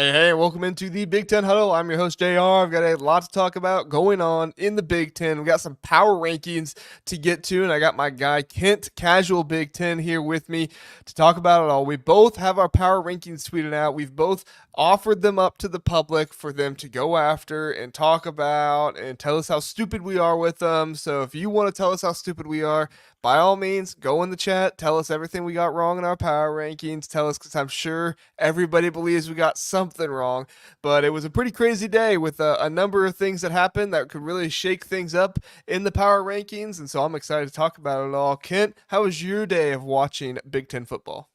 Hey, welcome into the Big Ten Huddle. I'm your host, JR. I've got a lot to talk about going on in the Big Ten. We got some power rankings to get to, and I got my guy, Kent, Casual Big Ten, here with me to talk about it all. We both have our power rankings tweeted out. We've both offered them up to the public for them to go after and talk about and tell us how stupid we are with them. So if you want to tell us how stupid we are, by all means, go in the chat. Tell us everything we got wrong in our power rankings. Tell us, because I'm sure everybody believes we got something wrong. But it was a pretty crazy day with a number of things that happened that could really shake things up in the power rankings. And so I'm excited to talk about it all. Kent, how was your day of watching Big Ten football?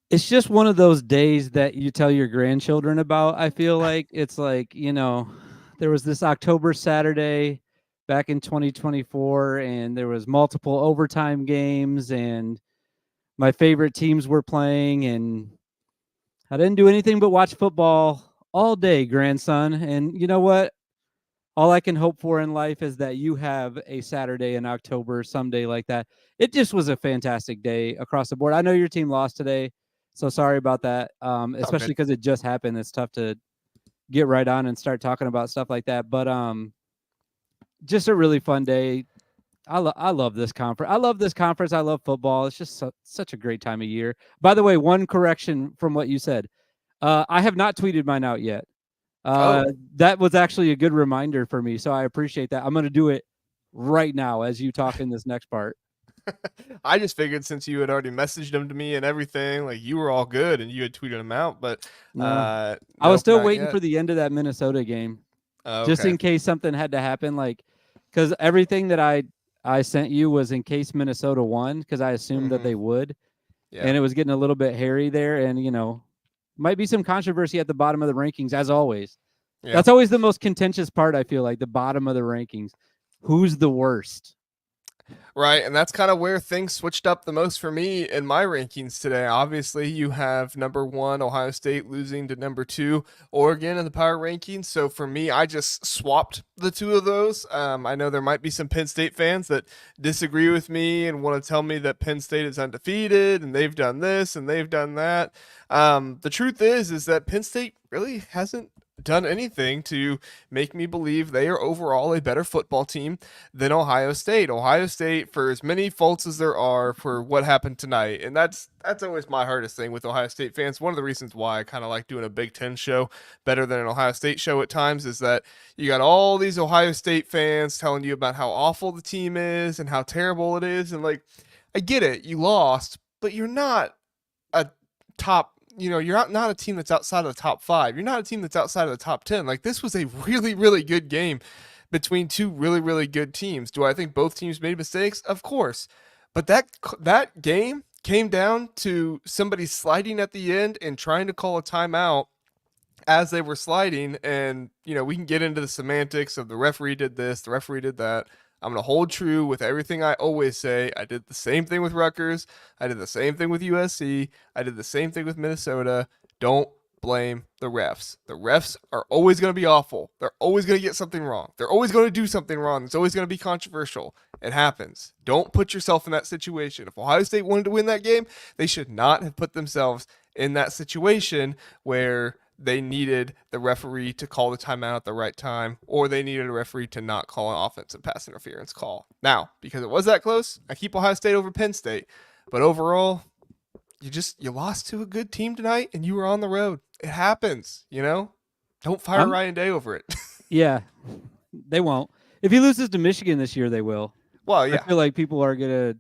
It's just one of those days that you tell your grandchildren about. I feel like it's like, there was this October Saturday back in 2024, and there was multiple overtime games, and my favorite teams were playing, and I didn't do anything but watch football all day, grandson. And you know what? All I can hope for in life is that you have a Saturday in October someday like that. It just was a fantastic day across the board. I know your team lost today, so sorry about that. Oh, Especially good. because it just happened. It's tough to get right on and start talking about stuff like that. But just a really fun day. I love this conference. I love this conference. I love football. It's just such a great time of year. By the way, one correction from what you said. I have not tweeted mine out yet. Oh, That was actually a good reminder for me, so I appreciate that. I'm going to do it right now as you talk in this next part. I just figured since you had already messaged them to me and everything, like you were all good and you had tweeted them out, but No, I was nope, still not waiting yet. for the end of that Minnesota game, just Okay. in case something had to happen. Like, because everything that I sent you was in case Minnesota won, because I assumed that Mm-hmm. they would, Yeah. and it was getting a little bit hairy there, and might be some controversy at the bottom of the rankings as always. Yeah. That's always the most contentious part. I feel like the bottom of the rankings. Who's the worst? Right, and that's kind of where things switched up the most for me in my rankings today. Obviously, you have number one, Ohio State losing to number two, Oregon in the power rankings. So for me, I just swapped the two of those. I know there might be some Penn State fans that disagree with me and want to tell me that Penn State is undefeated and they've done this and they've done that. The truth is that Penn State really hasn't done anything to make me believe they are overall a better football team than Ohio State. Ohio State, for as many faults as there are for what happened tonight, and that's always my hardest thing with Ohio State fans. One of the reasons why I kind of like doing a Big Ten show better than an Ohio State show at times is that you got all these Ohio State fans telling you about how awful the team is and how terrible it is, and like I get it, you lost, but you're not a top, you're not a team that's outside of the top five. You're not a team that's outside of the top 10. Like, this was a really, really good game between two really, really good teams. Do I think both teams made mistakes? Of course. But that game came down to somebody sliding at the end and trying to call a timeout as they were sliding. And, we can get into the semantics of the referee did this, the referee did that. I'm going to hold true with everything I always say. I did the same thing with Rutgers. I did the same thing with USC. I did the same thing with Minnesota. Don't blame the refs. The refs are always going to be awful. They're always going to get something wrong. They're always going to do something wrong. It's always going to be controversial. It happens. Don't put yourself in that situation. If Ohio State wanted to win that game, they should not have put themselves in that situation where they needed the referee to call the timeout at the right time, or they needed a referee to not call an offensive pass interference call. Now, because it was that close, I keep Ohio State over Penn State. But overall, you lost to a good team tonight and you were on the road. It happens. Don't fire I'm Ryan Day over it. Yeah, they won't. If he loses to Michigan this year, they will. Well, I yeah. feel like people are gonna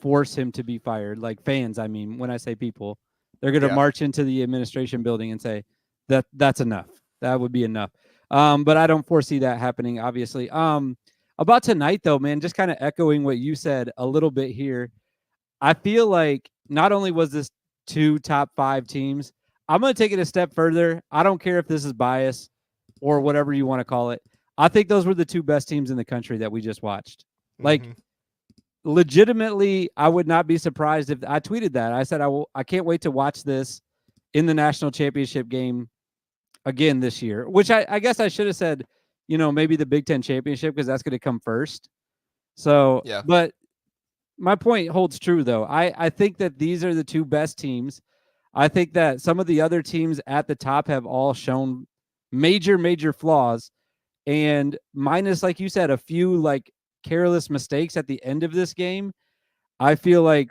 force him to be fired. Like fans, I mean, when I say people, they're gonna Yeah. march into the administration building and say that's enough. That would be enough. But I don't foresee that happening, obviously. About tonight, though, man, just kind of echoing what you said a little bit here. I feel like not only was this two top five teams, I'm going to take it a step further. I don't care if this is bias or whatever you want to call it. I think those were the two best teams in the country that we just watched. Like, Mm-hmm. legitimately, I would not be surprised if I tweeted that. I said, I can't wait to watch this in the national championship game again this year, which I guess I should have said, maybe the Big Ten championship because that's going to come first. So, Yeah. but my point holds true, though. I think that these are the two best teams. I think that some of the other teams at the top have all shown major flaws, and minus, like you said, a few like careless mistakes at the end of this game, I feel like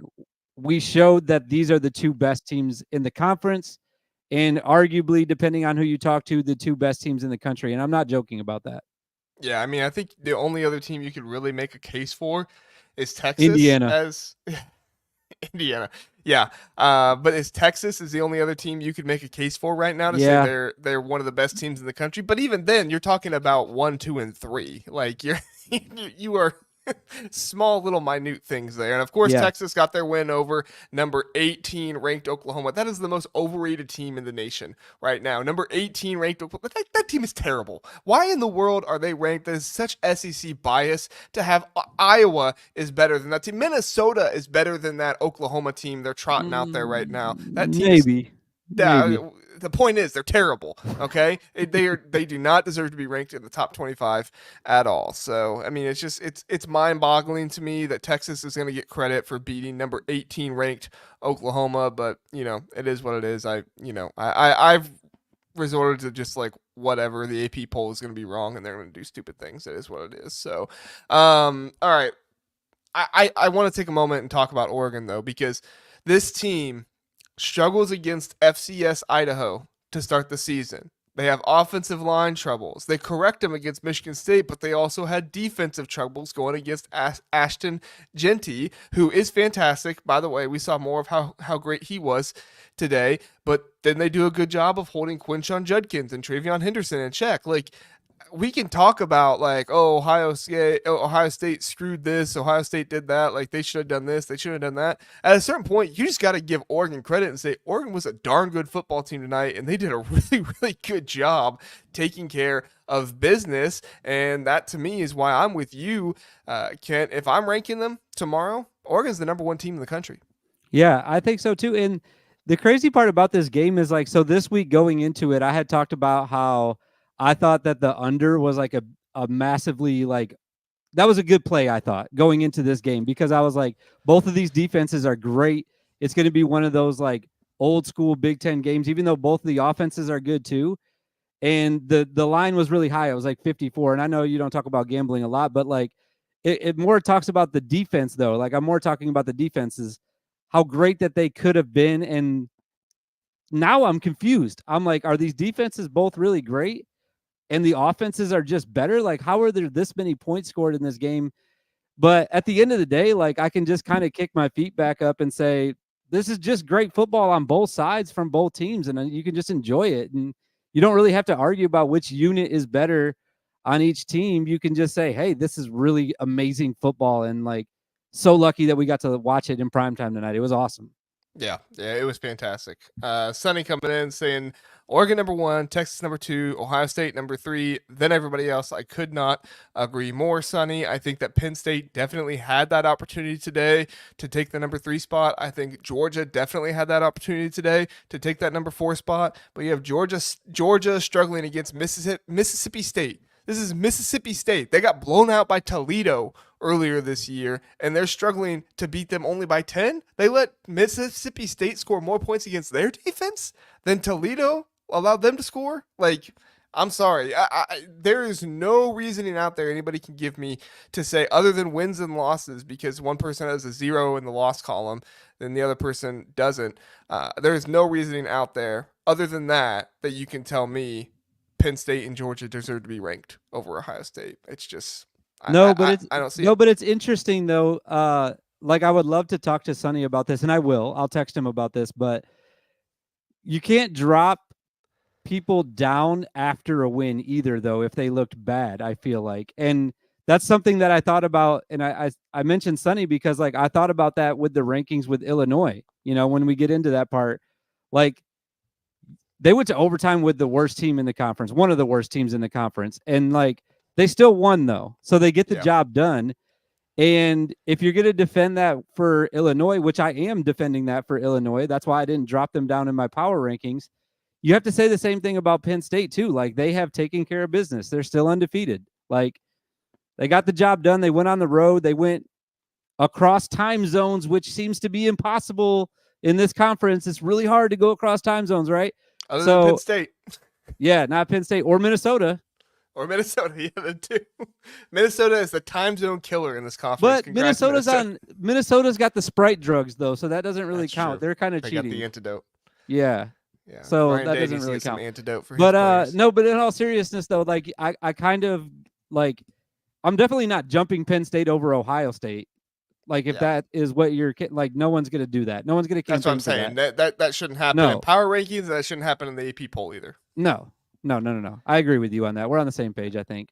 we showed that these are the two best teams in the conference, and arguably, depending on who you talk to, the two best teams in the country. And I'm not joking about that. Yeah, I mean, I think the only other team you could really make a case for is Texas Indiana. as Indiana. Yeah. But is Texas is the only other team you could make a case for right now to say Yeah. they're one of the best teams in the country. But even then, you're talking about 1, 2, and 3. Like you're you are small little minute things there. And of course, Yeah. Texas got their win over number 18 ranked Oklahoma. That is the most overrated team in the nation right now. Number 18 ranked Oklahoma. That team is terrible. Why in the world are they ranked? There's such SEC bias to have Iowa is better than that team. Minnesota is better than that Oklahoma team they're trotting out there right now. That team is Maybe. the point is they're terrible. Okay, they do not deserve to be ranked in the top 25 at all. So I mean, it's mind boggling to me that Texas is going to get credit for beating number 18 ranked Oklahoma, but it is what it is. I've resorted to just like whatever the AP poll is going to be wrong and they're going to do stupid things. It is what it is. So all right, I want to take a moment and talk about Oregon though, because this team struggles against FCS Idaho to start the season. They have offensive line troubles. They correct them against Michigan State, but they also had defensive troubles going against Ashton Genty, who is fantastic. By the way, we saw more of how great he was today, but then they do a good job of holding Quinshon Judkins and Travion Henderson in check. Like, we can talk about like, oh, Ohio State screwed this, Ohio State did that, like they should have done this, they should have done that. At a certain point, you just got to give Oregon credit and say Oregon was a darn good football team tonight, and they did a really good job taking care of business. And that to me is why I'm with you, Kent. If I'm ranking them tomorrow, Oregon's the number 1 team in the country. Yeah, I think so too. And the crazy part about this game is like, so this week going into it, I had talked about how I thought that the under was like a massively like, that was a good play, I thought, going into this game, because I was like, both of these defenses are great. It's going to be one of those like old school Big Ten games, even though both of the offenses are good too. And the line was really high. It was like 54. And I know you don't talk about gambling a lot, but like it more talks about the defense though. Like I'm more talking about the defenses, how great that they could have been. And now I'm confused. I'm like, are these defenses both really great and the offenses are just better? Like, how are there this many points scored in this game? But at the end of the day, like I can just kind of kick my feet back up and say, this is just great football on both sides from both teams. And you can just enjoy it. And you don't really have to argue about which unit is better on each team. You can just say, hey, this is really amazing football. And like, so lucky that we got to watch it in primetime tonight. It was awesome. Yeah, it was fantastic. Sonny coming in saying Oregon number 1, Texas number 2, Ohio State number 3, then everybody else. I could not agree more, Sonny. I think that Penn State definitely had that opportunity today to take the number 3 spot. I think Georgia definitely had that opportunity today to take that number 4 spot. But you have Georgia struggling against Mississippi State. This is Mississippi State. They got blown out by Toledo earlier this year, and they're struggling to beat them only by 10. They let Mississippi State score more points against their defense than Toledo allowed them to score. Like, I'm sorry. There is no reasoning out there anybody can give me to say other than wins and losses, because one person has a 0 in the loss column, then the other person doesn't. There is no reasoning out there other than that you can tell me Penn State and Georgia deserve to be ranked over Ohio State. It's just I don't see it. But it's interesting though. Like I would love to talk to Sonny about this, and I will. I'll text him about this, but you can't drop people down after a win either, though, if they looked bad, I feel like. And that's something that I thought about, and I mentioned Sonny because like I thought about that with the rankings with Illinois. When we get into that part, like they went to overtime with the worst team in the conference, one of the worst teams in the conference. And like, they still won though. So they get the job done. And if you're going to defend that for Illinois, which I am defending that for Illinois, that's why I didn't drop them down in my power rankings. You have to say the same thing about Penn State too. Like they have taken care of business. They're still undefeated. Like they got the job done. They went on the road. They went across time zones, which seems to be impossible in this conference, it's really hard to go across time zones, right? Other than Penn So State. yeah, not Penn State or Minnesota. Or Minnesota, yeah, the two. Minnesota is the time zone killer in this conference. But Congrats, Minnesota. Minnesota's got the Sprite drugs though, so that doesn't really That's count. true. They're kind of They got the cheating. antidote. Yeah. Yeah, So Ryan that Day doesn't needs to really get some count. antidote for his But players. no, but in all seriousness though, like I kind of like I'm definitely not jumping Penn State over Ohio State. Like if that is what you're like, no one's gonna do that. No one's gonna That's what I'm campaign for saying. that. That shouldn't happen in No, power rankings. That shouldn't happen in the AP poll either. no. I agree with you on that. We're on the same page, I think.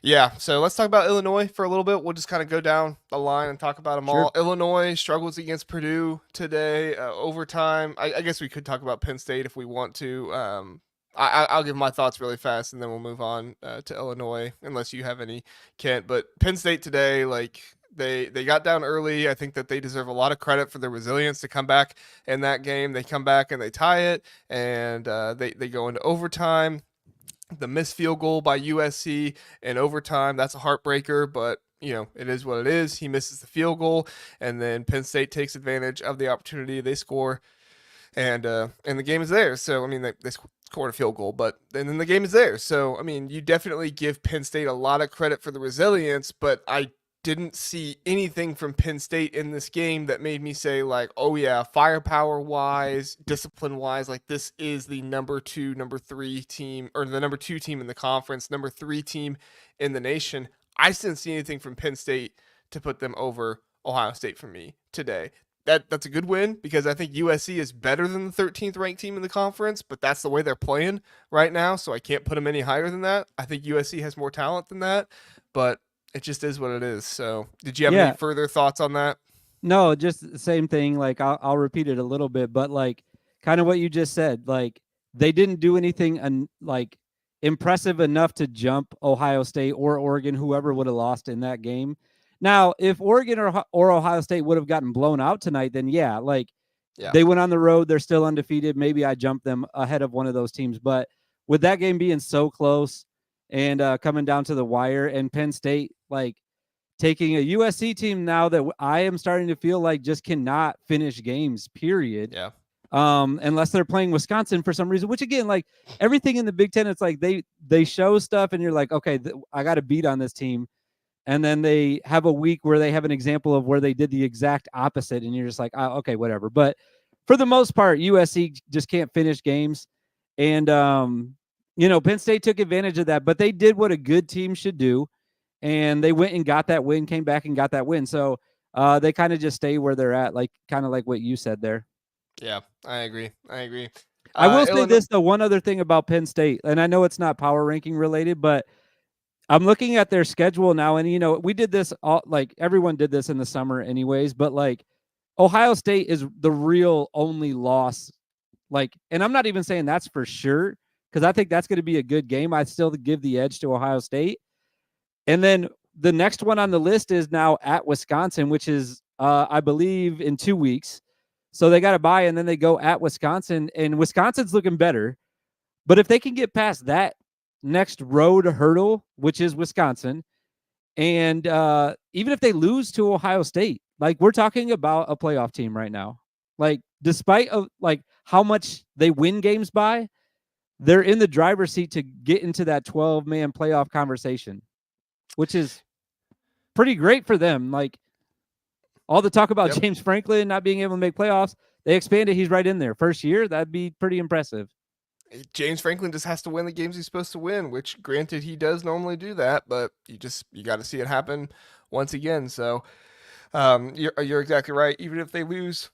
Yeah, so let's talk about Illinois for a little bit. We'll just kind of go down the line and talk about them Sure. all. Illinois struggles against Purdue today, overtime. I guess we could talk about Penn State if we want to. I'll give my thoughts really fast, and then we'll move on to Illinois, unless you have any, Kent. But Penn State today, like they got down early. I think that they deserve a lot of credit for their resilience to come back in that game. They come back and they tie it, and they go into overtime. The missed field goal by USC in overtime, that's a heartbreaker, but it is what it is. He misses the field goal, and then Penn State takes advantage of the opportunity. They score, and the game is there. So I mean, they scored a field goal, but then the game is there. So I mean, you definitely give Penn State a lot of credit for the resilience, but I didn't see anything from Penn State in this game that made me say like, oh yeah, firepower wise, discipline wise, like this is the number 3 team, or the number 2 team in the conference, number 3 team in the nation. I just didn't see anything from Penn State to put them over Ohio State for me today. That's a good win because I think USC is better than the 13th ranked team in the conference, but that's the way they're playing right now, so I can't put them any higher than that. I think USC has more talent than that, but it just is what it is. So, did you have any further thoughts on that? No, just the same thing. Like I'll repeat it a little bit, but like kind of what you just said. Like they didn't do anything like impressive enough to jump Ohio State or Oregon, whoever would have lost in that game. Now, if Oregon or Ohio State would have gotten blown out tonight, then they went on the road. They're still undefeated. Maybe I jumped them ahead of one of those teams. But with that game being so close and coming down to the wire, and Penn State like taking a USC team now that I am starting to feel like just cannot finish games, period. Yeah. Unless they're playing Wisconsin for some reason, which again, like everything in the Big Ten, it's like they show stuff and you're like, okay, I got to beat on this team. And then they have a week where they have an example of where they did the exact opposite. And you're just like, oh, okay, whatever. But for the most part, USC just can't finish games. And, Penn State took advantage of that, but they did what a good team should do. And they went and got that win, came back and got that win. So they kind of just stay where they're at, like kind of like what you said there. Yeah, I agree. I will say this, though, one other thing about Penn State, and I know it's not power ranking related, but I'm looking at their schedule now, and, we did this, like everyone did this in the summer anyways, but like Ohio State is the real only loss. Like, and I'm not even saying that's for sure, because I think that's going to be a good game. I still give the edge to Ohio State. And then the next one on the list is now at Wisconsin, which is, I believe, in 2 weeks. So they got to bye, and then they go at Wisconsin, and Wisconsin's looking better. But if they can get past that next road hurdle, which is Wisconsin, and even if they lose to Ohio State, like we're talking about a playoff team right now. Like despite of like how much they win games by, they're in the driver's seat to get into that 12-man playoff conversation, which is pretty great for them. Like all the talk about James Franklin not being able to make playoffs, they expanded. He's right in there. First year, that'd be pretty impressive. James Franklin just has to win the games he's supposed to win, which granted he does normally do that, but you got to see it happen once again. So you're exactly right. Even if they lose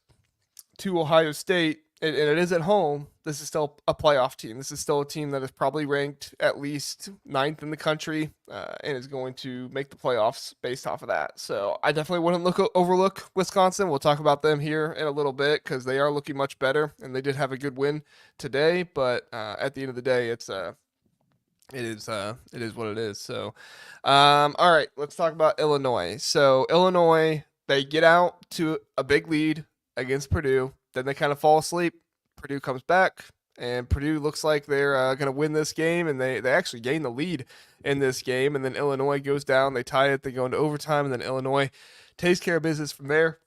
to Ohio State, and it is at home, this is still a playoff team. This is still a team that is probably ranked at least 9th in the country and is going to make the playoffs based off of that. So I definitely wouldn't overlook Wisconsin. We'll talk about them here in a little bit because they are looking much better, and they did have a good win today. But at the end of the day, it is what it is. So, all right, let's talk about Illinois. So Illinois, they get out to a big lead against Purdue. Then they kind of fall asleep. Purdue comes back, and Purdue looks like they're going to win this game, and they actually gain the lead in this game. And then Illinois goes down. They tie it. They go into overtime, and then Illinois takes care of business from there.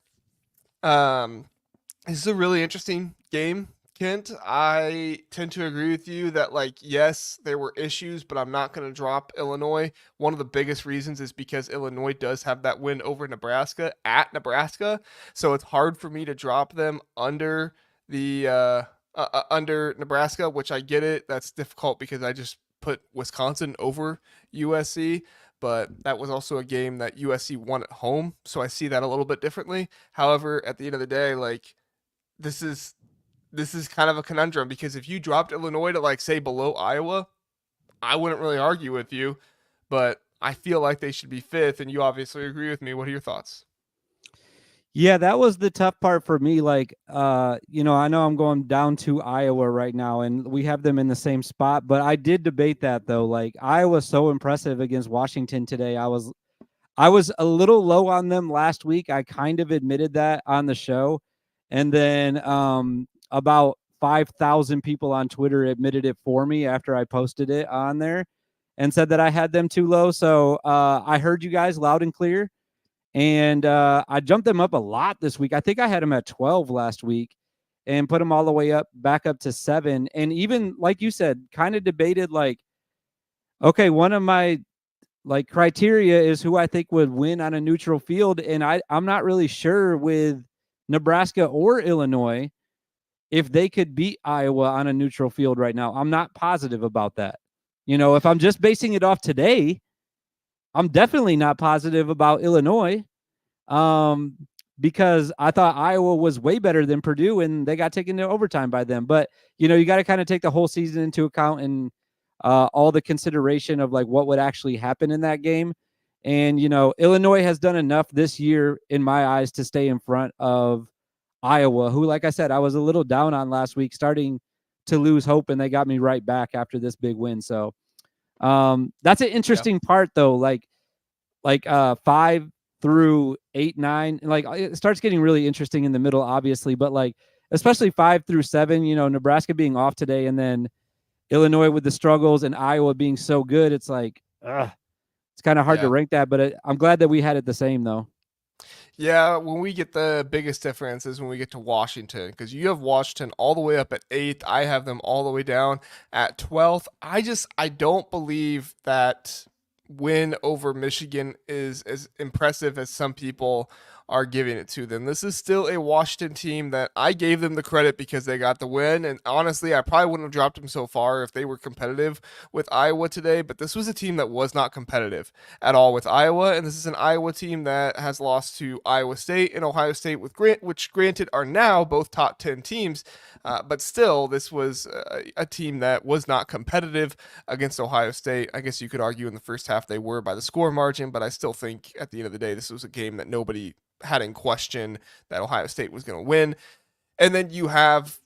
This is a really interesting game, Kent. I tend to agree with you that, like, yes, there were issues, but I'm not going to drop Illinois. One of the biggest reasons is because Illinois does have that win over Nebraska at Nebraska, so it's hard for me to drop them under the under Nebraska, which I get it. That's difficult because I just put Wisconsin over USC. But that was also a game that USC won at home, so I see that a little bit differently. However, at the end of the day, like, this is this is kind of a conundrum because if you dropped Illinois to, like, say, below Iowa, I wouldn't really argue with you, but I feel like they should be fifth, and you obviously agree with me. What are your thoughts? Yeah, that was the tough part for me. Like, I know I'm going down to Iowa right now, and we have them in the same spot. But I did debate that though. Like, Iowa's so impressive against Washington today. I was a little low on them last week. I kind of admitted that on the show, and then about 5,000 people on Twitter admitted it for me after I posted it on there, and said that I had them too low. So I heard you guys loud and clear. And I jumped them up a lot this week. I think I had them at 12 last week and put them all the way back up to 7. And even like you said, kind of debated like, okay, one of my like criteria is who I think would win on a neutral field. And I'm not really sure with Nebraska or Illinois if they could beat Iowa on a neutral field right now. I'm not positive about that. If I'm just basing it off today, I'm definitely not positive about Illinois. um, because I thought Iowa was way better than Purdue, and they got taken to overtime by them. But you got to kind of take the whole season into account and all the consideration of like what would actually happen in that game. And Illinois has done enough this year, in my eyes, to stay in front of Iowa, who, like I said, I was a little down on last week, starting to lose hope, and they got me right back after this big win. So that's an Yeah. interesting part, though. Like 5 through 8, 9, like it starts getting really interesting in the middle, obviously, but like especially 5 through 7, Nebraska being off today, and then Illinois with the struggles, and Iowa being so good, it's like it's kind of hard to Yeah. rank that. But I'm glad that we had it the same though. Yeah, when we get the biggest difference is when we get to Washington, because you have Washington all the way up at eighth. I have them all the way down at 12th. I don't believe that win over Michigan is as impressive as some people are giving it to them. This is still a Washington team that I gave them the credit because they got the win. And honestly, I probably wouldn't have dropped them so far if they were competitive with Iowa today. But this was a team that was not competitive at all with Iowa. And this is an Iowa team that has lost to Iowa State and Ohio State, which granted are now both top 10 teams. But still, this was a team that was not competitive against Ohio State. I guess you could argue in the first half they were by the score margin, but I still think at the end of the day, this was a game that nobody had in question that Ohio State was going to win. And then you have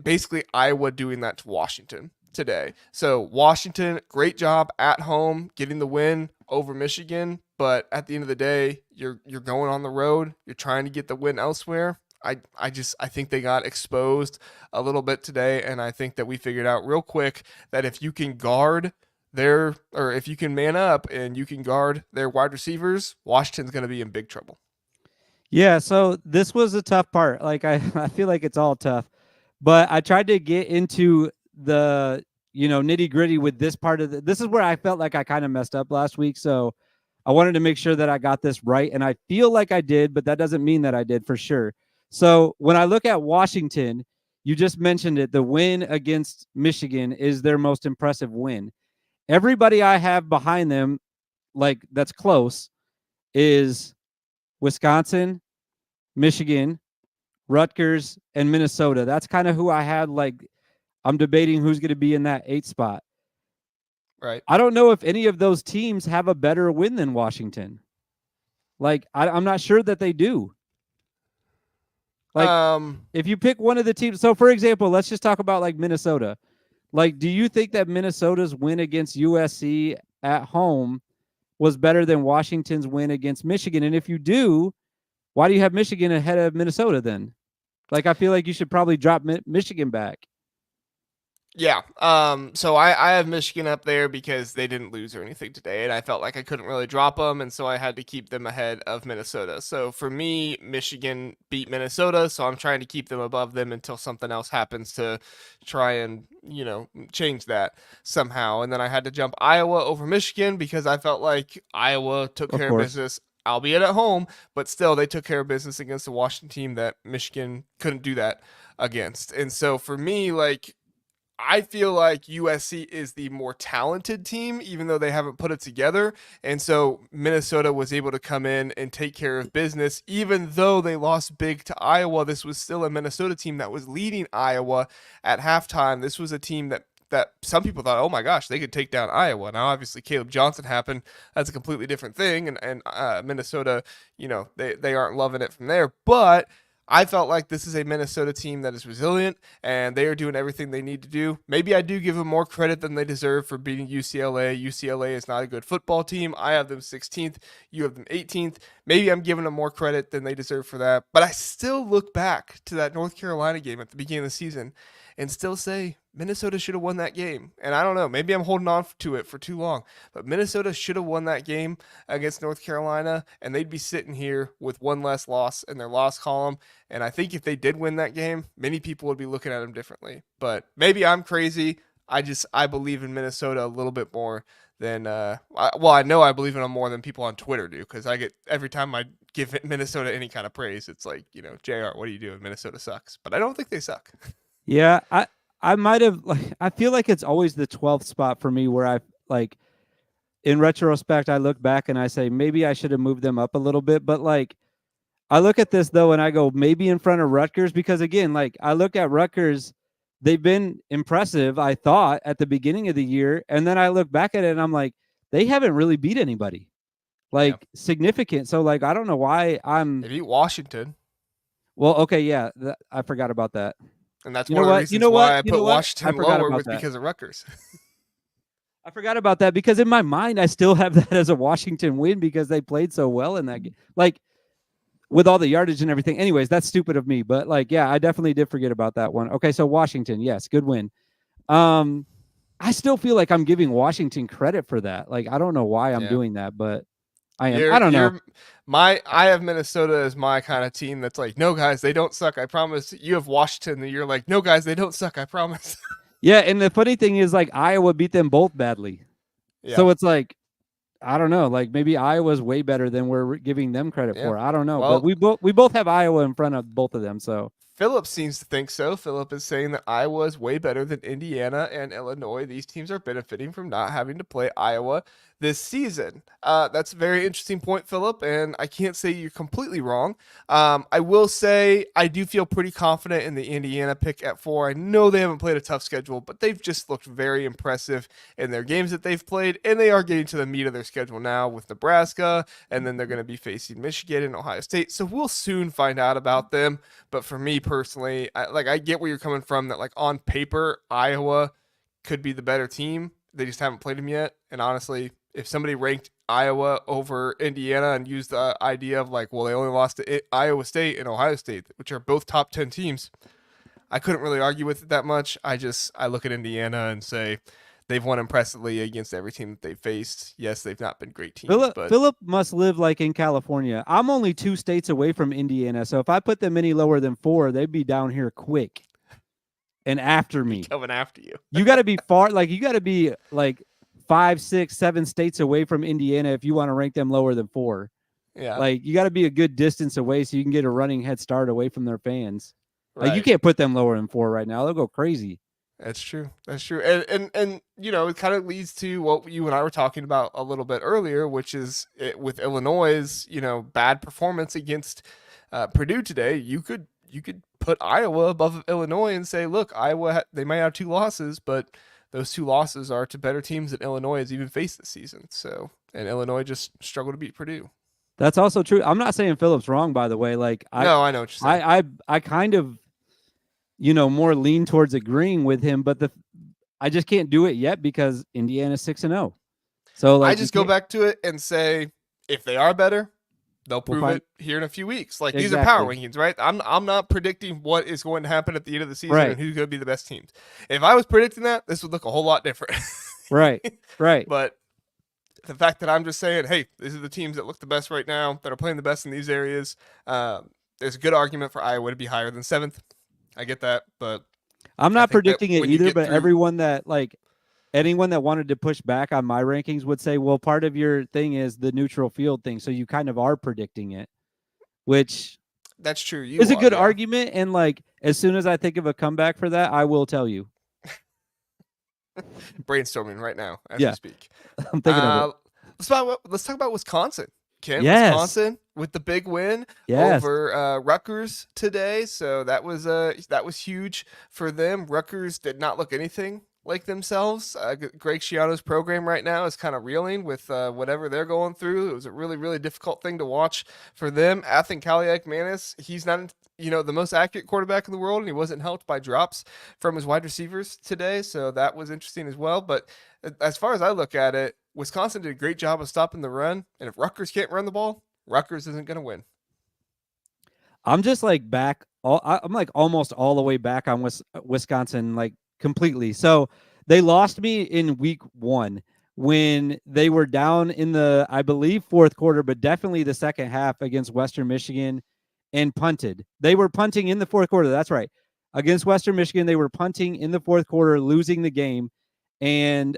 basically Iowa doing that to Washington today. So Washington, great job at home getting the win over Michigan, but at the end of the day, you're going on the road. You're trying to get the win elsewhere. I think they got exposed a little bit today, and I think that we figured out real quick that if you can guard or if you can man up and you can guard their wide receivers, Washington's going to be in big trouble. Yeah, so this was a tough part. Like I feel like it's all tough, but I tried to get into the nitty gritty with this part of this is where I felt like I kind of messed up last week. So I wanted to make sure that I got this right, and I feel like I did, but that doesn't mean that I did for sure. So when I look at Washington, you just mentioned it. The win against Michigan is their most impressive win. Everybody I have behind them, like that's close, is Wisconsin, Michigan, Rutgers, and Minnesota. That's kind of who I had. Like, I'm debating who's going to be in that 8th spot. Right. I don't know if any of those teams have a better win than Washington. Like, I'm not sure that they do. Like, if you pick one of the teams, so for example, let's just talk about like Minnesota. Like, do you think that Minnesota's win against USC at home was better than Washington's win against Michigan? And if you do, why do you have Michigan ahead of Minnesota then? Like, I feel like you should probably drop Michigan back. Yeah. So I have Michigan up there because they didn't lose or anything today, and I felt like I couldn't really drop them, and so I had to keep them ahead of Minnesota. So for me, Michigan beat Minnesota, so I'm trying to keep them above them until something else happens to try and, change that somehow. And then I had to jump Iowa over Michigan because I felt like Iowa took Of care of course. business, albeit at home, but still they took care of business against the Washington team that Michigan couldn't do that against. And so for me, like, I feel like USC is the more talented team, even though they haven't put it together. And so Minnesota was able to come in and take care of business. Even though they lost big to Iowa, this was still a Minnesota team that was leading Iowa at halftime. This was a team that some people thought, oh my gosh, they could take down Iowa. Now, obviously, Caleb Johnson happened. That's a completely different thing. And Minnesota, they aren't loving it from there. But I felt like this is a Minnesota team that is resilient and they are doing everything they need to do. Maybe I do give them more credit than they deserve for beating UCLA. UCLA is not a good football team. I have them 16th, you have them 18th. Maybe I'm giving them more credit than they deserve for that. But I still look back to that North Carolina game at the beginning of the season and still say Minnesota should have won that game. And I don't know, maybe I'm holding on to it for too long, but Minnesota should have won that game against North Carolina, and they'd be sitting here with one less loss in their loss column. And I think if they did win that game, many people would be looking at them differently. But maybe I'm crazy. I believe in Minnesota a little bit more than I know I believe in them more than people on Twitter do, because I get every time I give Minnesota any kind of praise, it's like, JR, what are you doing? Minnesota sucks. But I don't think they suck. Yeah, I might have like I feel like it's always the 12th spot for me where I like in retrospect I look back and I say maybe I should have moved them up a little bit, but like I look at this though and I go maybe in front of Rutgers because again, like I look at Rutgers, they've been impressive, I thought at the beginning of the year, and then I look back at it and I'm like they haven't really beat anybody Yeah. like significant. So like I don't know why They beat Washington. well, okay, yeah, I forgot about that. And that's You one know of the what? You reasons know what? why I You know put what? I Washington forgot lower about was that. because of Rutgers. I forgot about that because in my mind I still have that as a Washington win because they played so well in that game. Like with all the yardage and everything. Anyways, that's stupid of me, but like yeah, I definitely did forget about that one. Okay, so Washington, yes, good win. I still feel like I'm giving Washington credit for that. Like I don't know why I'm Yeah. doing that, but I am. I You're don't know. you're I have Minnesota as my kind of team that's like, no guys, they don't suck, I promise. You have Washington and you're like, no guys, they don't suck, I promise. Yeah, and the funny thing is like Iowa beat them both badly. Yeah. So it's like I don't know, like maybe Iowa's way better than we're giving them credit Yeah. for. I don't know, but Well, we both have Iowa in front of both of them, so Philip seems to think so. Philip is saying that Iowa is way better than Indiana and Illinois. These teams are benefiting from not having to play Iowa this season. That's a very interesting point, Philip, and I can't say you're completely wrong. I will say I do feel pretty confident in the Indiana pick at 4. I know they haven't played a tough schedule, but they've just looked very impressive in their games that they've played, and they are getting to the meat of their schedule now with Nebraska, and then they're going to be facing Michigan and Ohio State. So we'll soon find out about them. But for me personally, I get where you're coming from. That like on paper, Iowa could be the better team. They just haven't played them yet. And honestly, if somebody ranked Iowa over Indiana and used the idea of like, well, they only lost to Iowa State and Ohio State, which are both top 10 teams, I couldn't really argue with it that much. I look at Indiana and say they've won impressively against every team that they've faced. Yes, they've not been great teams, but Philip must live like in California. I'm only 2 states away from Indiana, so if I put them any lower than 4, they'd be down here quick and after me. coming after you. You got to be far, like you got to be like 5, 6, 7 states away from Indiana if you want to rank them lower than 4. Yeah. Like you got to be a good distance away so you can get a running head start away from their fans. Right. Like you can't put them lower than 4 right now. They'll go crazy. That's true. That's true. And it kind of leads to what you and I were talking about a little bit earlier, which is with Illinois', bad performance against Purdue today. You could put Iowa above Illinois and say, look, Iowa they might have 2 losses, but those 2 losses are to better teams than Illinois has even faced this season. So, and Illinois just struggled to beat Purdue. That's also true. I'm not saying Philip's wrong, by the way. Like no, I know what you're saying. I kind of more lean towards agreeing with him, but I just can't do it yet because Indiana's 6-0. So like I just go back to it and say, if they are better, They'll We'll prove find it here in a few weeks. Like these are power exactly. rankings, right? I'm not predicting what is going to happen at the end of the season Right. and who's going to be the best teams. If I was predicting that, this would look a whole lot different. Right. Right. But the fact that I'm just saying, hey, these are the teams that look the best right now, that are playing the best in these areas. There's a good argument for Iowa to be higher than 7th. I get that, but I'm I not think that predicting it when you either, get but through, everyone that anyone that wanted to push back on my rankings would say, well, part of your thing is the neutral field thing. So you kind of are predicting it, which that's true. You is a are, good yeah. argument. And as soon as I think of a comeback for that, I will tell you. Brainstorming right now as Yeah. we speak. I'm thinking of it. Let's talk about Wisconsin. Ken, Yes. Wisconsin with the big win Yes. over Rutgers today. So that was huge for them. Rutgers did not look anything like themselves. Greg Schiano's program right now is kind of reeling with whatever they're going through. It was a really, really difficult thing to watch for them. Athan Kaliak-Manis, he's not the most accurate quarterback in the world, and he wasn't helped by drops from his wide receivers today. So that was interesting as well. But as far as I look at it, Wisconsin did a great job of stopping the run. And if Rutgers can't run the ball, Rutgers isn't going to win. I'm just back. I'm almost all the way back on Wisconsin, completely. So they lost me in week 1 when they were down in the, I believe, fourth quarter, but definitely the second half against Western Michigan and punted. They were punting in the fourth quarter. That's right. Against Western Michigan, they were punting in the fourth quarter, losing the game. And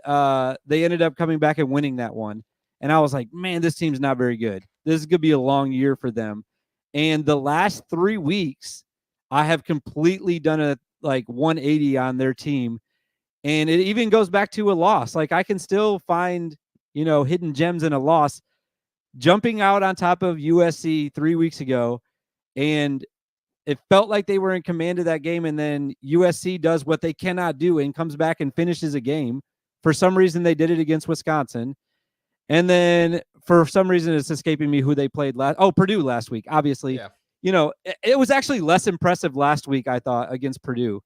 they ended up coming back and winning that one. And I was like, man, this team's not very good. This is going to be a long year for them. And the last 3 weeks, I have completely done a 180 on their team. And it even goes back to a loss. I can still find, hidden gems in a loss. Jumping out on top of USC 3 weeks ago, and it felt like they were in command of that game, and then USC does what they cannot do and comes back and finishes a game. For some reason, they did it against Wisconsin. And then for some reason, it's escaping me who they played last. Oh, Purdue last week, obviously. Yeah. It was actually less impressive last week, I thought, against Purdue.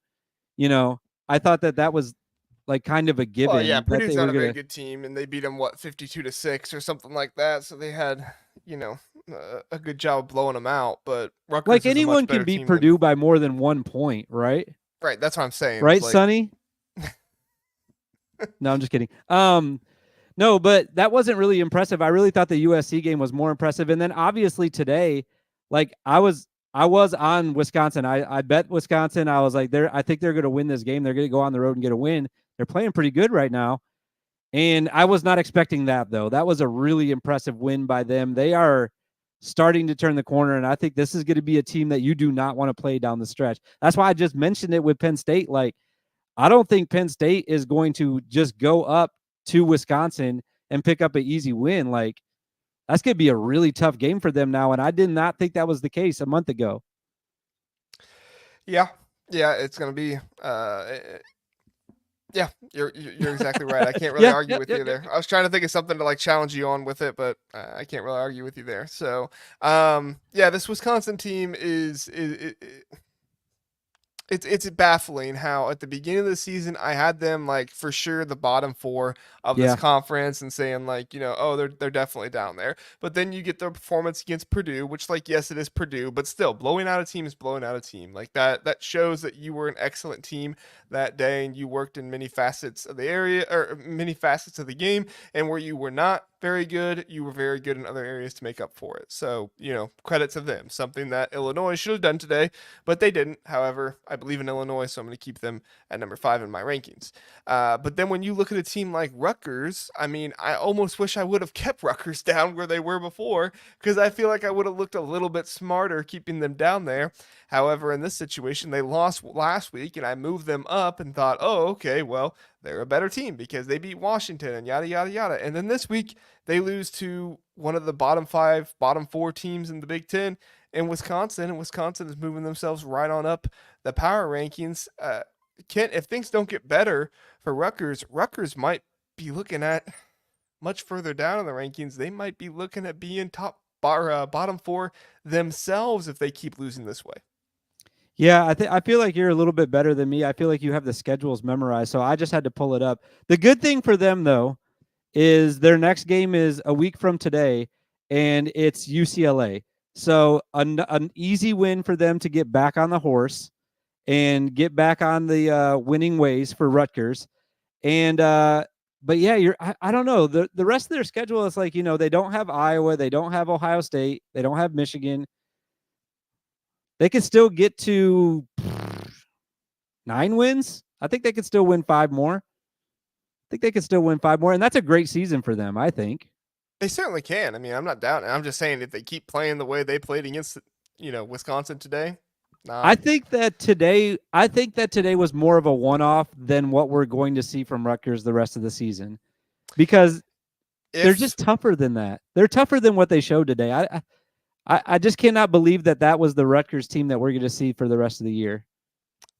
I thought that was kind of a given. Well, yeah, Purdue's not a very good team, and they beat them 52-6 or something like that. So they had, a good job of blowing them out. But Rutgers anyone can beat Purdue by more than 1 point, right? Right, that's what I'm saying. Right, Sonny? No, I'm just kidding. No, but that wasn't really impressive. I really thought the USC game was more impressive. And then obviously today, I was on Wisconsin. I bet Wisconsin. I was like, I think they're going to win this game. They're going to go on the road and get a win. They're playing pretty good right now. And I was not expecting that, though. That was a really impressive win by them. They are starting to turn the corner, and I think this is going to be a team that you do not want to play down the stretch. That's why I just mentioned it with Penn State. I don't think Penn State is going to just go up to Wisconsin and pick up an easy win. That's going to be a really tough game for them now, and I did not think that was the case a month ago. Yeah, it's going to be yeah, you're exactly right. I can't really argue with you there. I was trying to think of something to challenge you on with it, but I can't really argue with you there. So, this Wisconsin team is it's baffling how at the beginning of the season I had them for sure the bottom 4 of this conference and saying they're definitely down there. But then you get their performance against Purdue, which yes, it is Purdue, but still blowing out a team is blowing out a team. That shows that you were an excellent team that day and you worked in many facets of the area or many facets of the game, and where you were not very good, you were very good in other areas to make up for it. So, credit to them. Something that Illinois should have done today, but they didn't. However, I believe in Illinois, so I'm going to keep them at number 5 in my rankings. But then when you look at a team like Rutgers, I almost wish I would have kept Rutgers down where they were before, because I feel like I would have looked a little bit smarter keeping them down there. However, in this situation, they lost last week, and I moved them up and thought, oh, okay, well, they're a better team because they beat Washington and yada, yada, yada. And then this week, they lose to one of the bottom 5, bottom 4 teams in the Big Ten in Wisconsin, and Wisconsin is moving themselves right on up the power rankings. Kent, if things don't get better for Rutgers, Rutgers might be looking at much further down in the rankings. They might be looking at being bottom 4 themselves if they keep losing this way. Yeah, I feel like you're a little bit better than me. I feel like you have the schedules memorized, so I just had to pull it up. The good thing for them, though, is their next game is a week from today, and it's UCLA. So an easy win for them to get back on the horse and get back on the winning ways for Rutgers. And but yeah, I don't know. The rest of their schedule is like, they don't have Iowa, they don't have Ohio State, they don't have Michigan. They could still get to 9 wins. I think they could still win 5 more. And that's a great season for them, I think. They certainly can. I mean, I'm not doubting. I'm just saying if they keep playing the way they played against, Wisconsin today. I think that today was more of a one-off than what we're going to see from Rutgers the rest of the season, because they're just tougher than that. They're tougher than what they showed today. I just cannot believe that was the Rutgers team that we're going to see for the rest of the year.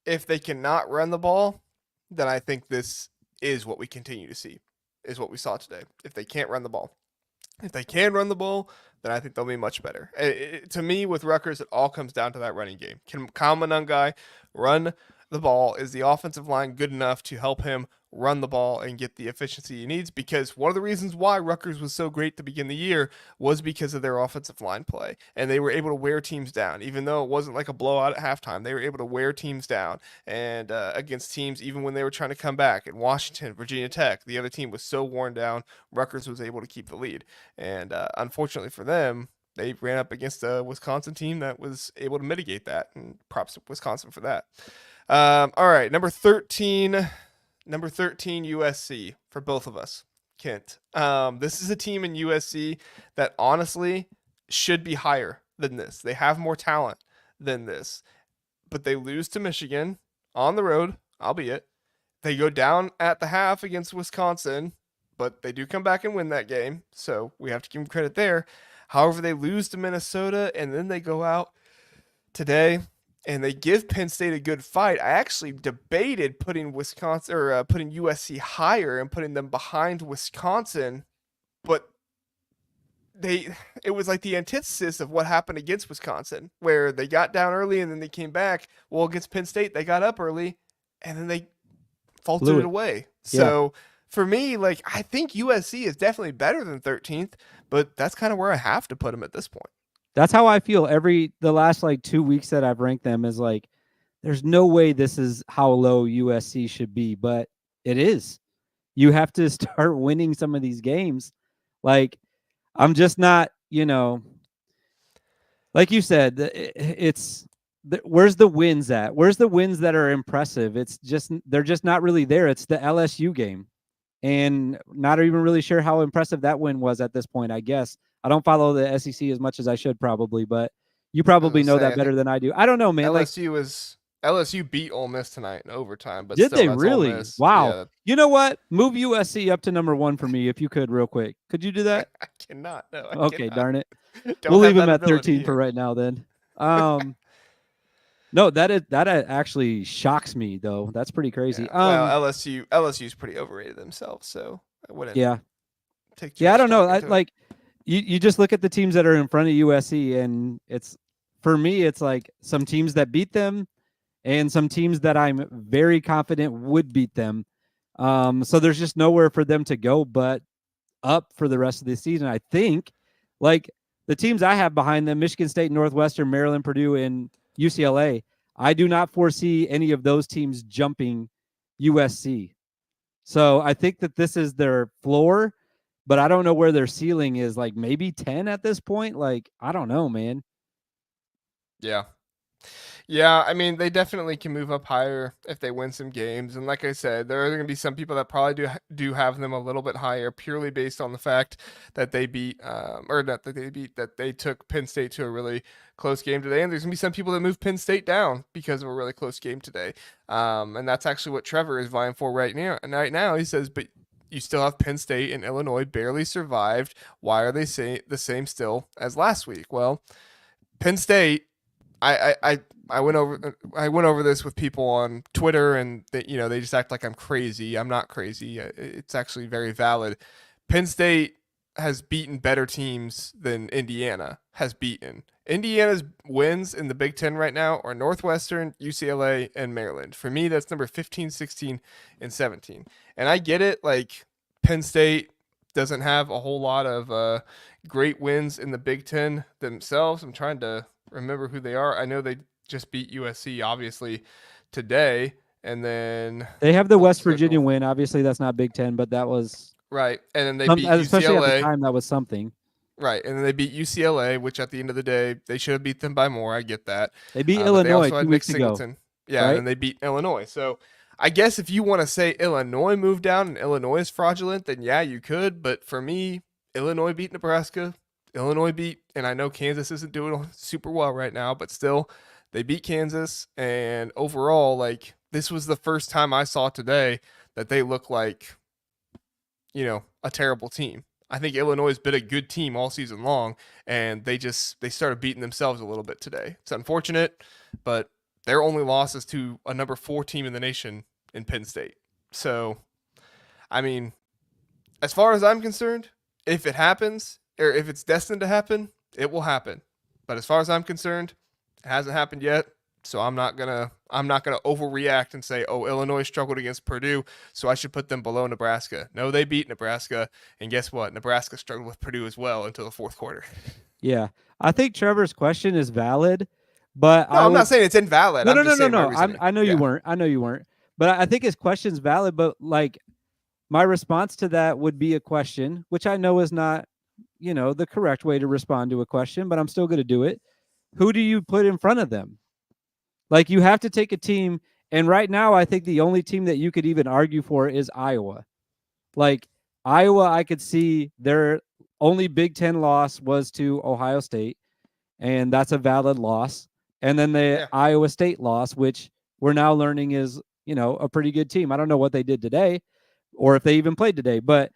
If they cannot run the ball, then I think this is what we continue to see, is what we saw today. If they can't run the ball. If they can run the ball, then I think they'll be much better. To me, with Rutgers, it all comes down to that running game. Can Kyle Monangai run the ball? Is the offensive line good enough to help him run the ball and get the efficiency he needs? Because one of the reasons why Rutgers was so great to begin the year was because of their offensive line play. And they were able to wear teams down. Even though it wasn't like a blowout at halftime, they were able to wear teams down. And against teams, even when they were trying to come back, in Washington, Virginia Tech, the other team was so worn down, Rutgers was able to keep the lead. And unfortunately for them, they ran up against a Wisconsin team that was able to mitigate that. And props to Wisconsin for that. All right, number 13 USC for both of us, Kent. This is a team in USC that honestly should be higher than this. They have more talent than this, but they lose to Michigan on the road, albeit. They go down at the half against Wisconsin, but they do come back and win that game, so we have to give them credit there. However, they lose to Minnesota, and then they go out today and they give Penn State a good fight. I actually debated putting putting USC higher and putting them behind Wisconsin, but it was like the antithesis of what happened against Wisconsin, where they got down early and then they came back. Well, against Penn State, they got up early and then they faltered it away. Yeah. So for me, I think USC is definitely better than 13th, but that's kind of where I have to put them at this point. That's how I feel the last 2 weeks that I've ranked them, is there's no way this is how low USC should be, but it is. You have to start winning some of these games. I'm just not, like you said, where's the wins at? Where's the wins that are impressive? They're just not really there. It's the LSU game, and not even really sure how impressive that win was at this point, I guess. I don't follow the SEC as much as I should probably, but you probably know that better than I do. I don't know, man. LSU beat Ole Miss tonight in overtime, but did still, they really? Wow. Yeah. You know what? Move USC up to number 1 for me if you could, real quick. Could you do that? I cannot. No. Okay, darn it. Don't we'll have leave him that at 13 ability for here. right now then. No, that actually shocks me though. That's pretty crazy. Yeah. Well, LSU's pretty overrated themselves, so I wouldn't. Yeah. Take too I much don't know. stock into it. You just look at the teams that are in front of USC, and for me, it's some teams that beat them and some teams that I'm very confident would beat them. So there's just nowhere for them to go but up for the rest of the season. I think the teams I have behind them, Michigan State, Northwestern, Maryland, Purdue, and UCLA, I do not foresee any of those teams jumping USC. So I think that this is their floor, but I don't know where their ceiling is. Maybe 10 at this point. I don't know, man. Yeah. Yeah, I mean, they definitely can move up higher if they win some games. And like I said, there are going to be some people that probably do have them a little bit higher purely based on the fact that they beat, that they took Penn State to a really close game today. And there's going to be some people that move Penn State down because of a really close game today. And that's actually what Trevor is vying for right now. He says, but you still have Penn State and Illinois barely survived. Why are they the same still as last week? Well, Penn State, I went over this with people on Twitter, and they just act like I'm crazy. I'm not crazy. It's actually very valid. Penn State has beaten better teams than Indiana has beaten. Indiana's wins in the Big Ten right now are Northwestern, UCLA, and Maryland. For me, that's number 15, 16, and 17. And I get it. Penn State, doesn't have a whole lot of great wins in the Big Ten themselves. I'm trying to remember who they are. I know they just beat USC, obviously, today. And then They have the pull up West schedule. Virginia win. Obviously, that's not Big Ten, but that was Right. And then they beat especially at the UCLA. time, that was something. Right. And then they beat UCLA, which at the end of the day, they should have beat them by more. I get that. They beat But they Illinois also had 2 Nick weeks ago, Singleton. Yeah. And right? then they beat Illinois. So I guess if you want to say Illinois moved down and Illinois is fraudulent, then yeah, you could. But for me, Illinois beat Nebraska. Illinois beat, and I know Kansas isn't doing super well right now, but still, they beat Kansas. And overall, like, this was the first time I saw today that they look like, a terrible team. I think Illinois has been a good team all season long, and they started beating themselves a little bit today. It's unfortunate, but their only loss is to a number 4 team in the nation in Penn State. So, I mean, as far as I'm concerned, if it happens or if it's destined to happen, it will happen. But as far as I'm concerned, it hasn't happened yet. So I'm not gonna overreact and say, oh, Illinois struggled against Purdue, so I should put them below Nebraska. No, they beat Nebraska, and guess what? Nebraska struggled with Purdue as well until the fourth quarter. Yeah, I think Trevor's question is valid, but I'm not saying it's invalid. No, I'm just saying no. my reasoning. I know you weren't. I know you weren't. But I think his question's valid. But like, my response to that would be a question, which I know is not, the correct way to respond to a question, but I'm still going to do it. Who do you put in front of them? Like, you have to take a team, and right now I think the only team that you could even argue for is Iowa. Like, Iowa, I could see their only Big Ten loss was to Ohio State, and that's a valid loss. And then the Iowa State loss, which we're now learning is, a pretty good team. I don't know what they did today or if they even played today, but,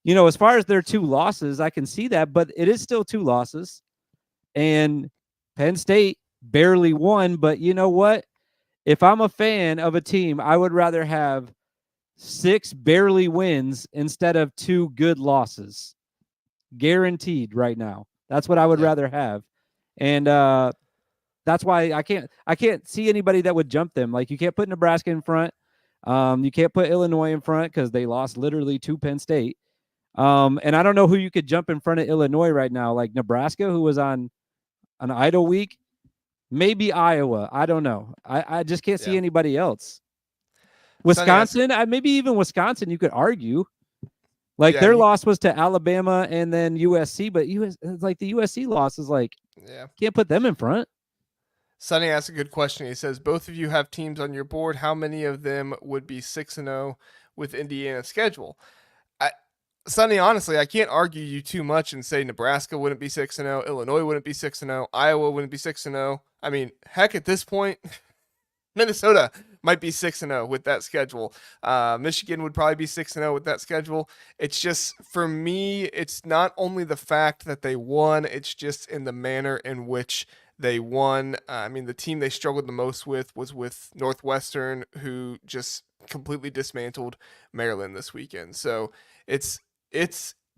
as far as their 2 losses, I can see that, but it is still 2 losses. And Penn State barely won, but you know what? If I'm a fan of a team, I would rather have 6 barely wins instead of 2 good losses. Guaranteed right now. That's what I would rather have. And that's why I can't see anybody that would jump them. Like, you can't put Nebraska in front. You can't put Illinois in front because they lost literally to Penn State. And I don't know who you could jump in front of Illinois right now. Like Nebraska, who was on an idle week. Maybe Iowa. I don't know. I just can't see anybody else. Wisconsin, maybe even Wisconsin, you could argue. Like, their loss was to Alabama and then USC, but the USC loss is like, can't put them in front. Sonny asked a good question. He says, both of you have teams on your board. How many of them would be 6-0 with Indiana's schedule? Sonny, honestly, I can't argue you too much and say Nebraska wouldn't be 6-0, Illinois wouldn't be 6-0, Iowa wouldn't be 6-0. I mean, heck, at this point, Minnesota might be 6-0 with that schedule. Michigan would probably be 6-0 with that schedule. It's just, for me, it's not only the fact that they won, it's just in the manner in which they won. I mean, the team they struggled the most with was with Northwestern, who just completely dismantled Maryland this weekend. So it's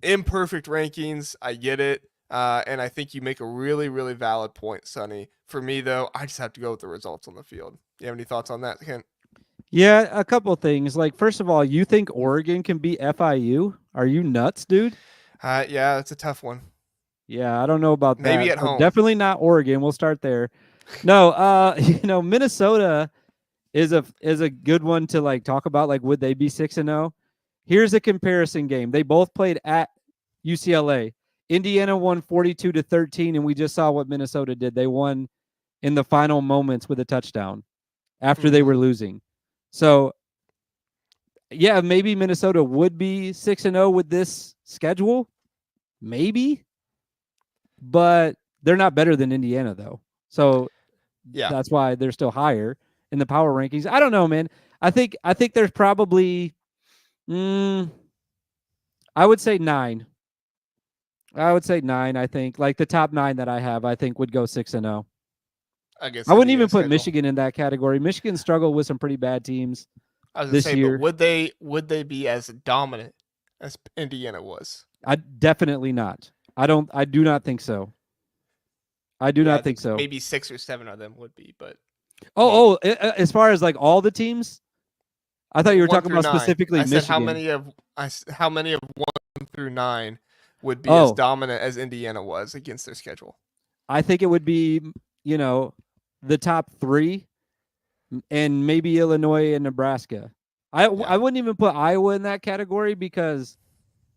imperfect rankings. I get it. And I think you make a really, really valid point, Sonny. For me, though, I just have to go with the results on the field. You have any thoughts on that, Kent? Yeah, a couple of things. Like, first of all, you think Oregon can beat FIU? Are you nuts, dude? Yeah, that's a tough one. Yeah, I don't know about that. Maybe at home. Definitely not Oregon. We'll start there. No, Minnesota is a good one to like talk about. Like, would they be 6-0? Here's a comparison game. They both played at UCLA. Indiana won 42-13, and we just saw what Minnesota did. They won in the final moments with a touchdown after they were losing. So, yeah, maybe Minnesota would be 6-0 with this schedule. Maybe. But they're not better than Indiana, though. So, that's why they're still higher in the power rankings. I don't know, man. I think there's probably, I would say 9. I think. Like, the top 9 that I have, I think would go 6-0. I wouldn't even put Michigan in that category. Michigan struggled with some pretty bad teams this year. But would they be as dominant as Indiana was? Definitely not. I do not think so. I do not think so. Maybe 6 or 7 of them would be, but as far as like all the teams, I thought you were talking about 9. specifically I said Michigan. how many of 1 through 9 would be as Oh, dominant as Indiana was against their schedule. I think it would be, the top 3 and maybe Illinois and Nebraska. I wouldn't even put Iowa in that category because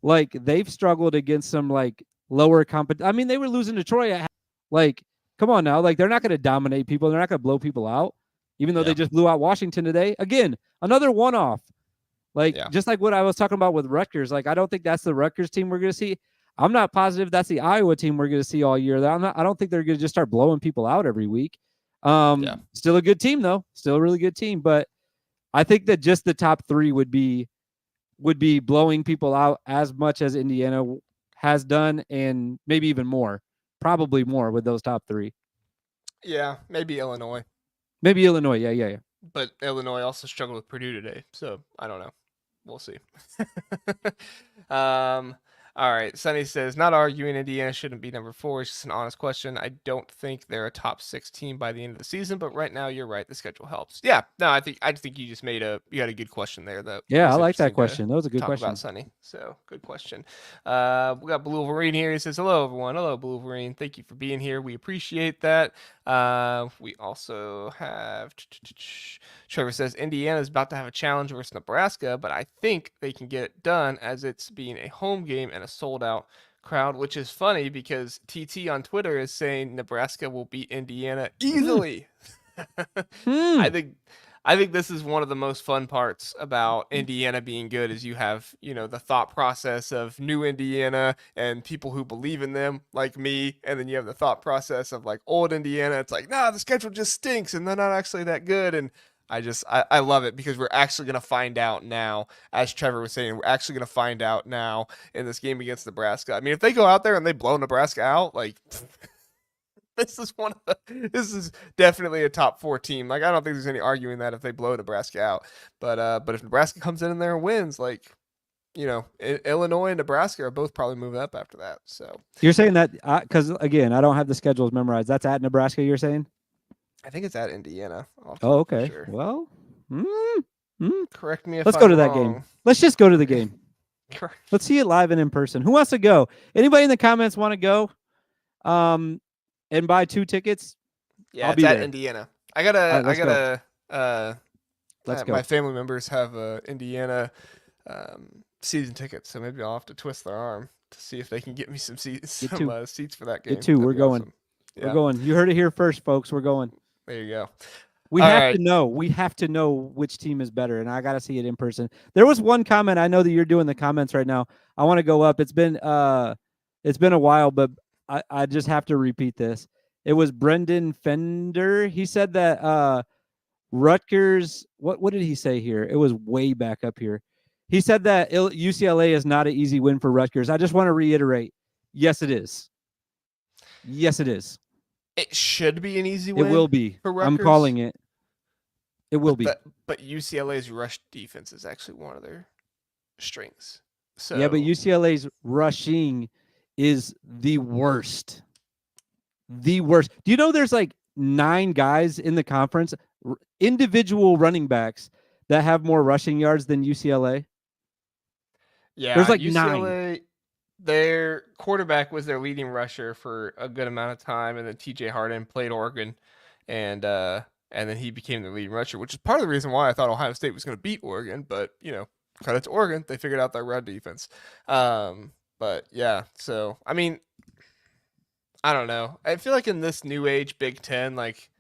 like they've struggled against some like lower I mean, they were losing to Troy like, come on now, like they're not going to dominate people. They're not going to blow people out, even though they just blew out Washington today. Again, another one-off. Like just like what I was talking about with Rutgers. Like I don't think that's the Rutgers team we're going to see. I'm not positive that's the Iowa team we're going to see all year. I don't think they're going to just start blowing people out every week. Still a good team though. Still a really good team, but I think that just the top 3 would be blowing people out as much as Indiana has done, and maybe even more, probably more with those top 3. Yeah, maybe Illinois. Maybe Illinois. Yeah. But Illinois also struggled with Purdue today, so I don't know. We'll see. All right. Sonny says, not arguing Indiana shouldn't be number 4. It's just an honest question. I don't think they're a top 6 team by the end of the season, but right now you're right. The schedule helps. Yeah. No, I think you just you had a good question there. I like that question. That was a good question about Sonny. So good question. We got Blue Wolverine here. He says, hello everyone. Hello Blue Wolverine. Thank you for being here. We appreciate that. We also have Trevor says Indiana is about to have a challenge versus Nebraska, but I think they can get it done as it's being a home game and a sold out crowd, which is funny because TT on Twitter is saying Nebraska will beat Indiana easily. I think this is one of the most fun parts about Indiana being good is you have, the thought process of new Indiana and people who believe in them like me. And then you have the thought process of like old Indiana. It's like, nah, the schedule just stinks and they're not actually that good. And I love it because we're actually going to find out now, as Trevor was saying, we're actually going to find out now in this game against Nebraska. I mean, if they go out there and they blow Nebraska out, like this is definitely a top 4 team. Like, I don't think there's any arguing that if they blow Nebraska out, but if Nebraska comes in there and wins, like, Illinois and Nebraska are both probably moving up after that. So you're saying that because again, I don't have the schedules memorized. That's at Nebraska. You're saying? I think it's at Indiana. Oh, okay. Sure. Well, correct me if let's I'm go to wrong. that game. Let's just go to the game. Let's see it live and in person. Who wants to go? Anybody in the comments want to go? And buy 2 tickets? Yeah, I'll it's be at there. Indiana. Let's go. My family members have Indiana season tickets, so maybe I'll have to twist their arm to see if they can get me some seats, seats for that game. Get 2. We're going. Awesome. Yeah. We're going. You heard it here first, folks. We're going. There you go. We have to know. We have to know which team is better, and I got to see it in person. There was one comment. I know that you're doing the comments right now. I want to go up. It's been a while, but I just have to repeat this. It was Brendan Fender. He said that Rutgers. What did he say here? It was way back up here. He said that UCLA is not an easy win for Rutgers. I just want to reiterate. Yes, it is. Yes, it is. It should be an easy win. It will be. For Rutgers. I'm calling it. It will be. But UCLA's rush defense is actually one of their strengths. So yeah, but UCLA's rushing is the worst. The worst. Do you know there's like 9 guys in the conference, individual running backs that have more rushing yards than UCLA? Yeah, there's like UCLA, 9. Their quarterback was their leading rusher for a good amount of time, and then TJ Harden played Oregon, and then he became the leading rusher, which is part of the reason why I thought Ohio State was going to beat Oregon. But credit to Oregon, they figured out their run defense. But yeah, so I mean, I don't know. I feel like in this new age Big Ten, like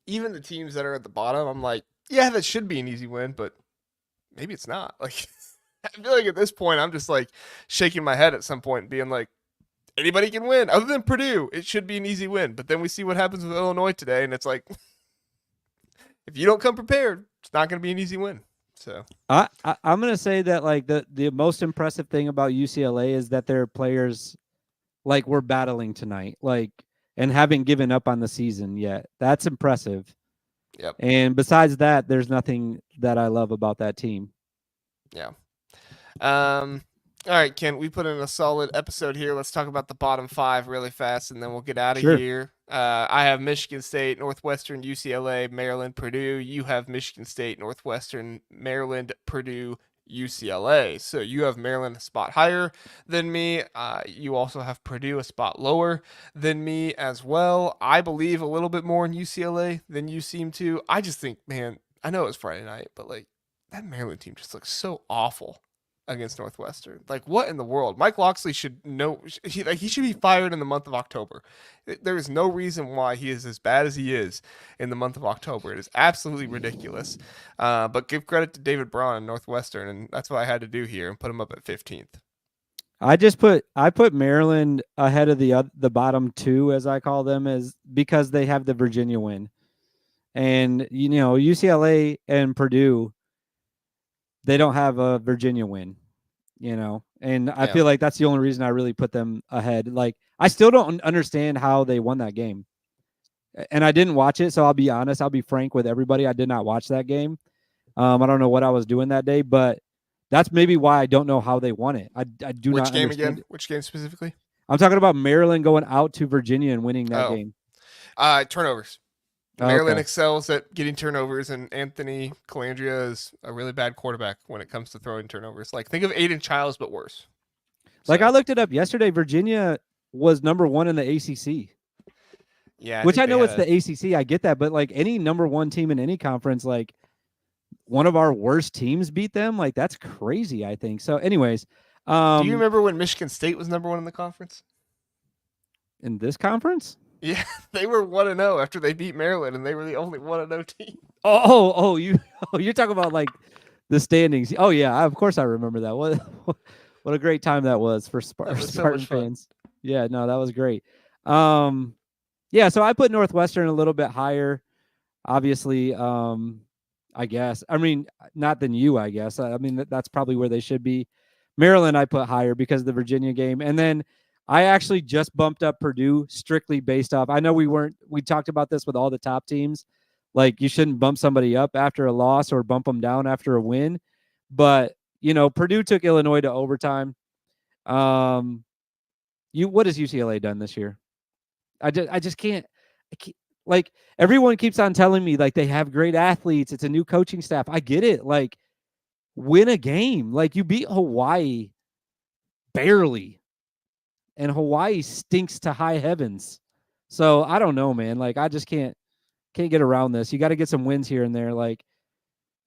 even the teams that are at the bottom, I'm like, yeah, that should be an easy win, but maybe it's not. Like. I feel like at this point, I'm just like shaking my head at some point and being like, anybody can win other than Purdue. It should be an easy win. But then we see what happens with Illinois today. And it's like, if you don't come prepared, it's not going to be an easy win. So I'm going to say that like the most impressive thing about UCLA is that their players like were battling tonight, like, and haven't given up on the season yet. That's impressive. Yep. And besides that, there's nothing that I love about that team. Yeah. All right, Ken, we put in a solid episode here. Let's talk about the bottom 5 really fast, and then we'll get out of here. I have Michigan State, Northwestern, UCLA, Maryland, Purdue. You have Michigan State, Northwestern, Maryland, Purdue, UCLA. So you have Maryland a spot higher than me. You also have Purdue a spot lower than me as well. I believe a little bit more in UCLA than you seem to. I just think, man, I know it was Friday night, but like that Maryland team just looks so awful against Northwestern. Like, what in the world? Mike Locksley should know. He should be fired in the month of October. There is no reason why he is as bad as he is in the month of October. It is absolutely ridiculous. But give credit to David Braun and Northwestern, and that's what I had to do here and put him up at 15th. I put Maryland ahead of the bottom two, as I call them, as because they have the Virginia win, and UCLA and Purdue, they don't have a Virginia win, and I feel like that's the only reason I really put them ahead. Like, I still don't understand how they won that game, and I didn't watch it, so I'll be honest. I'll be frank with everybody. I did not watch that game. I don't know what I was doing that day, but that's maybe why I don't know how they won it. I do not understand. Which game again? Which game specifically? I'm talking about Maryland going out to Virginia and winning that game. Turnovers. Maryland excels at getting turnovers, and Anthony Calandria is a really bad quarterback when it comes to throwing turnovers. Like, think of Aiden Childs, but worse. Like, I looked it up yesterday. Virginia was number 1 in the ACC. Yeah, which I know it's the ACC. I get that, but like any number 1 team in any conference, like one of our worst teams beat them. Like, that's crazy, I think. So, anyways, do you remember when Michigan State was number 1 in the conference? In this conference? Yeah, they were 1-0 after they beat Maryland, and they were the only 1-0 team. You're talking about like the standings. Oh yeah, of course I remember that. What a great time that was for Spartan fans. Yeah, no, that was great. Yeah, so I put Northwestern a little bit higher, obviously. I guess. I mean, not than you, I guess. I mean, that's probably where they should be. Maryland I put higher because of the Virginia game, and then I actually just bumped up Purdue strictly based off. I know we talked about this with all the top teams. Like, you shouldn't bump somebody up after a loss or bump them down after a win. But, Purdue took Illinois to overtime. What has UCLA done this year? I just can't. Like, everyone keeps on telling me, like, they have great athletes. It's a new coaching staff. I get it. Like, win a game. Like, you beat Hawaii barely. And Hawaii stinks to high heavens. So I don't know, man. Like, I just can't get around this. You got to get some wins here and there. Like,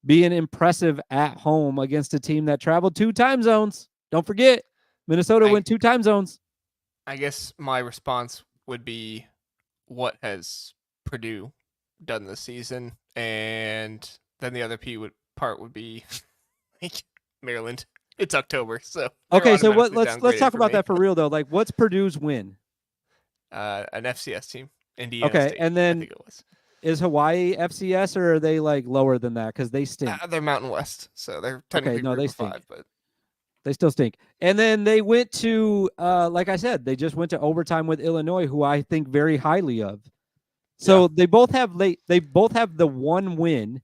being impressive at home against a team that traveled 2 time zones. Don't forget, Minnesota went 2 time zones. I guess my response would be, what has Purdue done this season? And then the other part would be like Maryland. It's October, so okay. So let's talk about that for real though. Like, what's Purdue's win? An FCS team, Indiana okay, State, and then I think it was. Is Hawaii FCS, or are they like lower than that because they stink? They're Mountain West, so they're technically they stink. 5, but they still stink. And then they went to, like I said, they just went to overtime with Illinois, who I think very highly of. So they both have the one win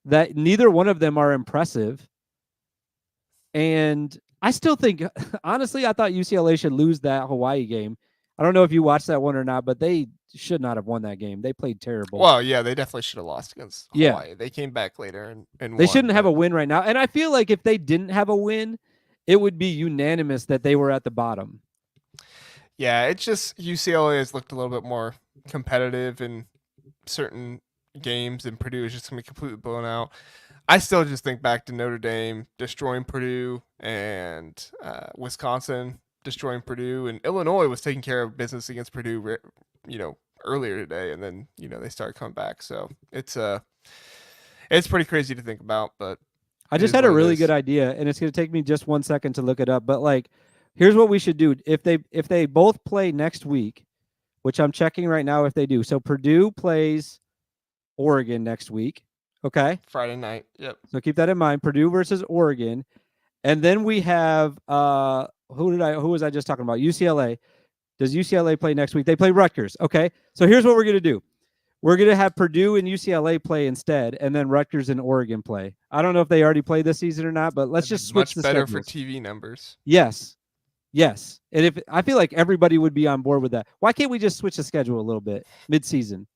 that neither one of them are impressive. And I still think, honestly, I thought UCLA should lose that Hawaii game. I don't know if you watched that one or not, but they should not have won that game. They played terrible. Well, yeah, they definitely should have lost against Hawaii. Yeah. They came back later and they won, shouldn't have a win right now. And I feel like if they didn't have a win, it would be unanimous that they were at the bottom. Yeah, it's just UCLA has looked a little bit more competitive in certain games, and Purdue is just going to be completely blown out. I still just think back to Notre Dame destroying Purdue and Wisconsin destroying Purdue, and Illinois was taking care of business against Purdue, earlier today, and then they started coming back. So it's pretty crazy to think about. But I just had a really good idea, and it's going to take me just 1 second to look it up. But like, here's what we should do: if they both play next week, which I'm checking right now if they do. So Purdue plays Oregon next week. Okay. Friday night. Yep. So keep that in mind. Purdue versus Oregon. And then we have who was I just talking about? UCLA. Does UCLA play next week? They play Rutgers. Okay. So here's what we're going to do. We're going to have Purdue and UCLA play instead, and then Rutgers and Oregon play. I don't know if they already played this season or not, but let's just switch the schedules. Much better for TV numbers. Yes. And I feel like everybody would be on board with that. Why can't we just switch the schedule a little bit mid-season?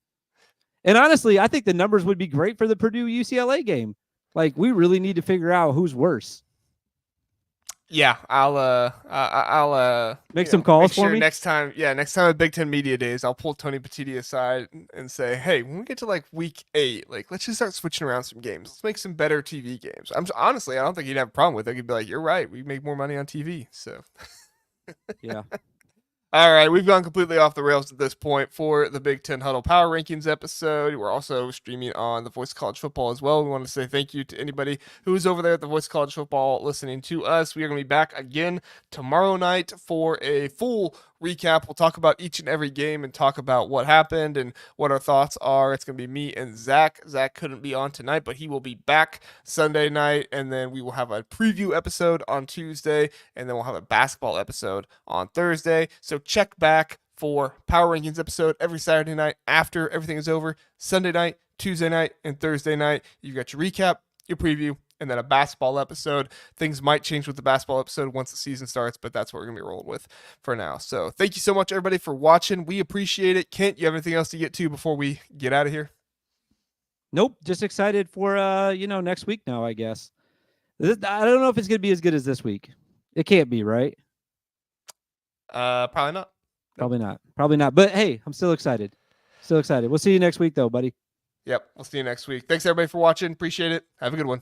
And honestly, I think the numbers would be great for the Purdue UCLA game. Like, we really need to figure out who's worse. Yeah, I'll Make some calls make for sure me. next time, next time at Big Ten Media Days, I'll pull Tony Petitti aside and say, hey, when we get to like week 8, like let's just start switching around some games. Let's make some better TV games. Honestly, I don't think he'd have a problem with it. He'd be like, you're right, we make more money on TV. So Yeah. all right, we've gone completely off the rails at this point for the Big Ten Huddle Power Rankings episode. We're also streaming on the Voice of College Football as well. We want to say thank you to anybody who is over there at the Voice of College Football listening to us. We are going to be back again tomorrow night for a full recap. We'll talk about each and every game and talk about what happened and what our thoughts are. It's going to be me and Zach. Zach couldn't be on tonight, but he will be back Sunday night, and then we will have a preview episode on Tuesday, and then we'll have a basketball episode on Thursday. So check back for Power Rankings episode every Saturday night after everything is over. Sunday night, Tuesday night, and Thursday night. You've got your recap, your preview, and then a basketball episode. Things might change with the basketball episode once the season starts, but that's what we're going to be rolling with for now. So thank you so much, everybody, for watching. We appreciate it. Kent, you have anything else to get to before we get out of here? Nope. Just excited for next week now, I guess. I don't know if it's going to be as good as this week. It can't be, right? Probably not. Probably not. But hey, I'm still excited. We'll see you next week, though, buddy. Yep. We'll see you next week. Thanks, everybody, for watching. Appreciate it. Have a good one.